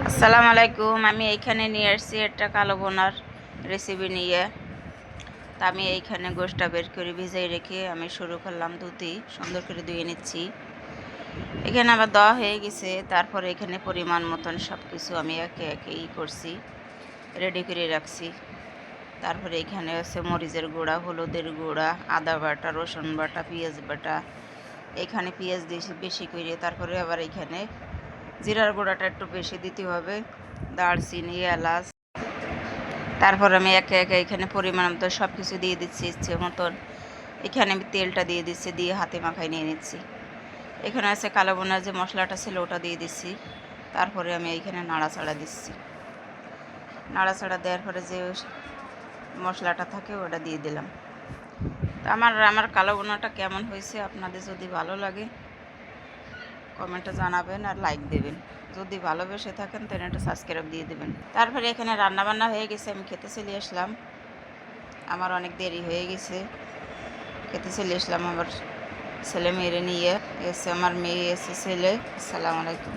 আসসালামু আলাইকুম। আমি এইখানে নিয়ে আসছি একটা কালো বোনার রেসিপি নিয়ে। তা আমি এইখানে গোশটা বের করে ভিজাই রেখে আমি শুরু করলাম ধুতি সুন্দর করে ধুয়ে নিচ্ছি। এখানে আবার দেওয়া হয়ে গেছে। তারপরে এখানে পরিমাণ মতন সব কিছু আমি একে একে করছি, রেডি করে রাখছি। তারপরে এখানে আছে মরিচের গুঁড়া, হলুদের গুঁড়া, আদা বাটা, রসুন বাটা, পেঁয়াজ বাটা। এখানে পেঁয়াজ দিয়েছি বেশি করে। তারপরে আবার এখানে জিরার গুঁড়াটা একটু বেশি দিতে হবে, দারচিনি, এলাচ। তারপর আমি একে একে এখানে পরিমাণ মতো সব কিছু দিয়ে দিচ্ছি ইচ্ছে মতন। এখানে আমি তেলটা দিয়ে দিচ্ছি, দিয়ে হাতে মাখায় নিয়ে নিচ্ছি। এখানে আছে কালো বোনার যে মশলাটা ছিল ওটা দিয়ে দিচ্ছি। তারপরে আমি এইখানে নাড়াচাড়া দিচ্ছি। নাড়াচাড়া দেওয়ার পরে যে মশলাটা থাকে ওটা দিয়ে দিলাম। তো আমার কালো বোনাটা কেমন হয়েছে, আপনাদের যদি ভালো লাগে কমেন্টে জানাবেন আর লাইক দেবেন। যদি ভালোবেসে থাকেন তাহলে একটা সাবস্ক্রাইব দিয়ে দেবেন। তারপরে এখানে রান্নাবান্না হয়ে গেছে, আমি খেতে চলে আসলাম। আমার অনেক দেরি হয়ে গেছে, খেতে চলে আসলাম। আমার ছেলে মেয়েরে নিয়ে এসে, আমার মেয়ে এসে ছেলে। আসসালামু আলাইকুম।